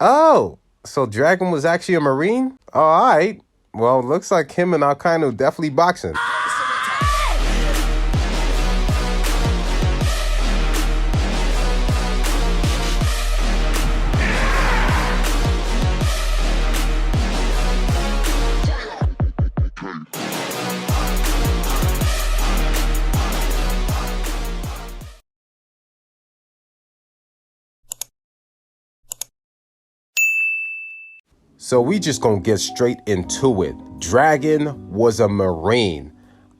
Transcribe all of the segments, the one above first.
Oh, so Dragon was actually a Marine? Oh, alright. Well, looks like him and Akainu definitely boxing. So we just gonna get straight into it. Dragon was a Marine.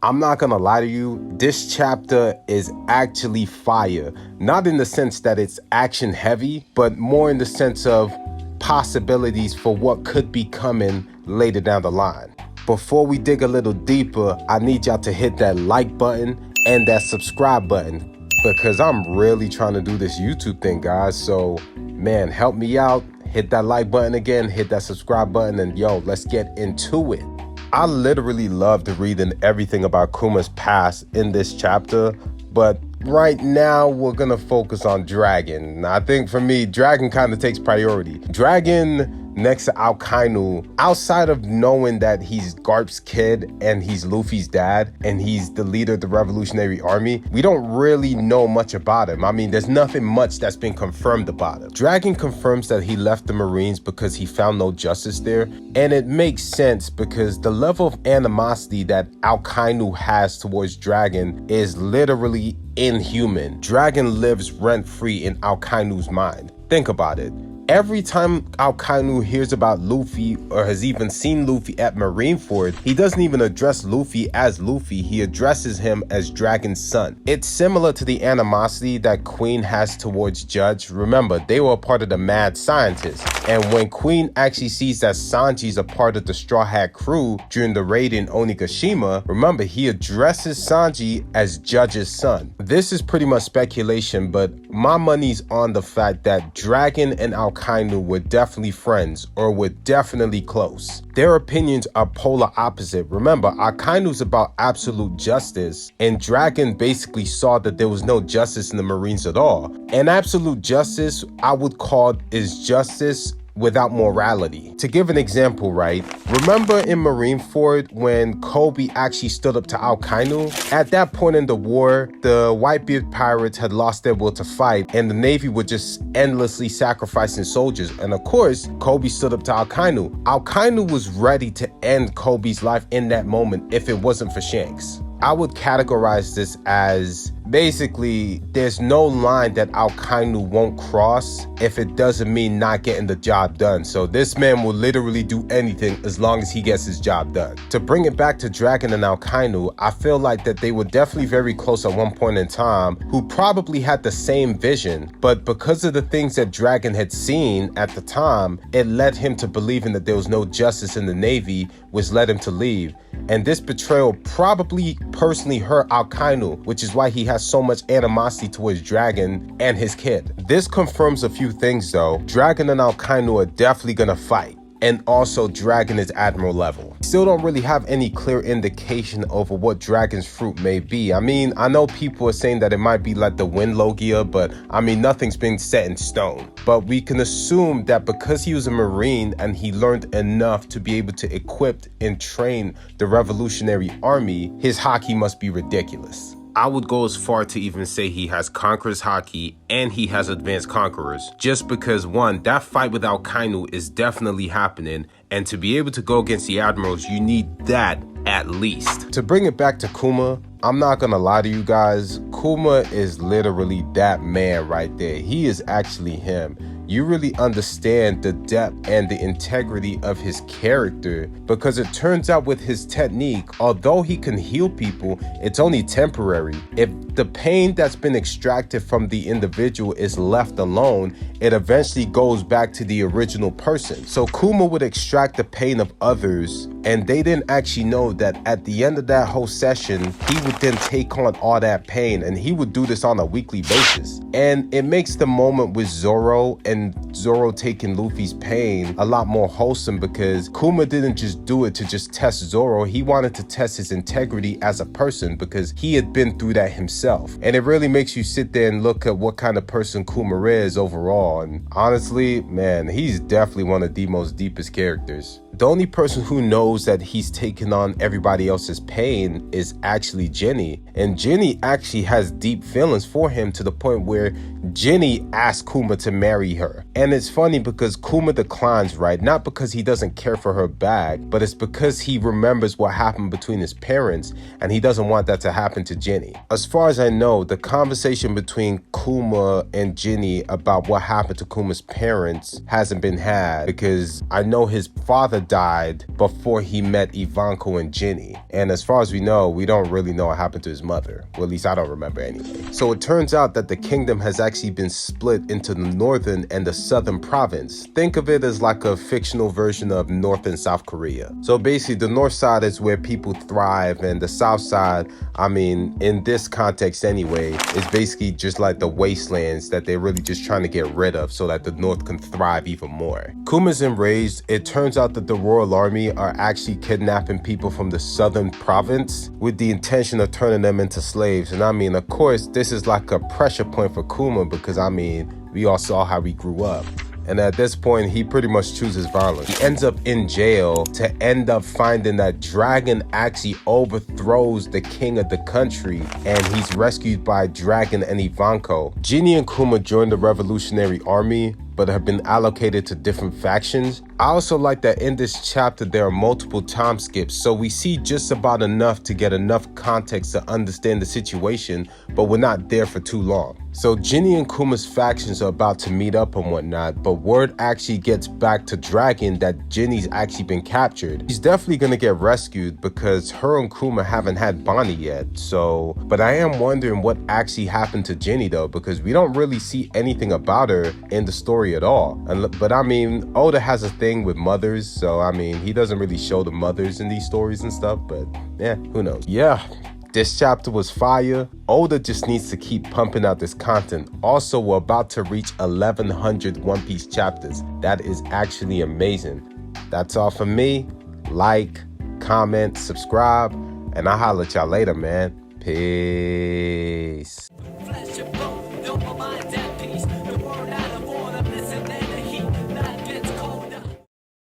I'm not gonna lie to you, this chapter is actually fire. Not in the sense that it's action heavy, but more in the sense of possibilities for what could be coming later down the line. Before we dig a little deeper, I need y'all to hit that like button and that subscribe button because I'm really trying to do this YouTube thing, guys. So, man, help me out. Hit that like button again, hit that subscribe button, and yo, let's get into it. I literally loved reading everything about Kuma's past in this chapter, but right now we're gonna focus on Dragon. I think for me, Dragon kind of takes priority. Dragon next to Akainu, outside of knowing that he's Garp's kid and he's Luffy's dad and he's the leader of the Revolutionary Army, we don't really know much about him. I mean, there's nothing much that's been confirmed about him. Dragon confirms that he left the Marines because he found no justice there, and it makes sense because the level of animosity that Akainu has towards Dragon is literally inhuman. Dragon lives rent-free in Akainu's mind. Think about it. Every time Akainu hears about Luffy or has even seen Luffy at Marineford, he doesn't even address Luffy as Luffy, he addresses him as Dragon's son. It's similar to the animosity that Queen has towards Judge. Remember, they were a part of the Mad Scientists, and when Queen actually sees that Sanji's a part of the Straw Hat crew during the raid in Onigashima, remember, he addresses Sanji as Judge's son. This is pretty much speculation, but my money's on the fact that Dragon and Akainu were definitely friends or were definitely close. Their opinions are polar opposite. Remember, Akainu's about absolute justice, and Dragon basically saw that there was no justice in the Marines at all. And absolute justice, I would call, is justice without morality. To give an example, right? Remember in Marineford when Kobe actually stood up to Akainu? At that point in the war, the Whitebeard pirates had lost their will to fight, and the Navy were just endlessly sacrificing soldiers. And of course, Kobe stood up to Akainu. Akainu was ready to end Kobe's life in that moment if it wasn't for Shanks. I would categorize this as basically there's no line that Akainu won't cross if it doesn't mean not getting the job done. So this man will literally do anything as long as he gets his job done. To bring it back to Dragon and Akainu, I feel like that they were definitely very close at one point in time, who probably had the same vision, but because of the things that Dragon had seen at the time, it led him to believing that there was no justice in the Navy, which led him to leave. And this betrayal probably personally hurt Akainu, which is why he has so much animosity towards Dragon and his kid. This confirms a few things though. Dragon and Akainu are definitely gonna fight. And also Dragon is admiral level. Still don't really have any clear indication over what Dragon's fruit may be. I mean, I know people are saying that it might be like the Wind Logia, but I mean, nothing's been set in stone. But we can assume that because he was a Marine and he learned enough to be able to equip and train the Revolutionary Army, his haki must be ridiculous. I would go as far to even say he has Conqueror's Haki and he has Advanced Conquerors, just because one, that fight with Akainu is definitely happening, and to be able to go against the Admirals, you need that at least. To bring it back to Kuma, I'm not gonna lie to you guys, Kuma is literally that man right there. He is actually him. You really understand the depth and the integrity of his character, because it turns out with his technique, although he can heal people, it's only temporary. If the pain that's been extracted from the individual is left alone, it eventually goes back to the original person. So Kuma would extract the pain of others, and they didn't actually know that at the end of that whole session, he would then take on all that pain, and he would do this on a weekly basis. And it makes the moment with Zoro and and Zoro taking Luffy's pain a lot more wholesome, because Kuma didn't just do it to just test Zoro. He wanted to test his integrity as a person because he had been through that himself. And it really makes you sit there and look at what kind of person Kuma is overall. And honestly, man, he's definitely one of the most deepest characters. The only person who knows that he's taken on everybody else's pain is actually Jenny. And Jenny actually has deep feelings for him, to the point where Jenny asked Kuma to marry her. And it's funny because Kuma declines, right? Not because he doesn't care for her bag, but it's because he remembers what happened between his parents, and he doesn't want that to happen to Jenny. As far as I know, the conversation between Kuma and Jenny about what happened to Kuma's parents hasn't been had, because I know his father died before he met Ivanko and Jenny. And as far as we know, we don't really know what happened to his mother. Well, at least I don't remember anyway. So it turns out that the kingdom has actually been split into the northern and the southern province. Think of it as like a fictional version of North and South Korea. So basically the north side is where people thrive, and the south side, I mean, in this context anyway, is basically just like the wastelands that they're really just trying to get rid of so that the north can thrive even more. Kuma's enraged. It turns out that the royal army are actually kidnapping people from the southern province with the intention of turning them into slaves. And I mean, of course, this is like a pressure point for Kuma, because I mean, we all saw how he grew up. And at this point, he pretty much chooses violence. He ends up in jail to end up finding that Dragon actually overthrows the king of the country, and he's rescued by Dragon and Ivanko. Ginny and Kuma join the Revolutionary Army, but have been allocated to different factions. I also like that in this chapter there are multiple time skips, so we see just about enough to get enough context to understand the situation, but we're not there for too long. So Ginny and Kuma's factions are about to meet up and whatnot, but word actually gets back to Dragon that Ginny's actually been captured. She's definitely gonna get rescued because her and Kuma haven't had Bonnie yet. So, but I am wondering what actually happened to Ginny though, because we don't really see anything about her in the story at all. But I mean, Oda has a thing with mothers, so I mean, he doesn't really show the mothers in these stories and stuff, but yeah, who knows? Yeah. This chapter was fire. Oda just needs to keep pumping out this content. Also, we're about to reach 1,100 One Piece chapters. That is actually amazing. That's all for me. Like, comment, subscribe, and I'll holler at y'all later, man. Peace.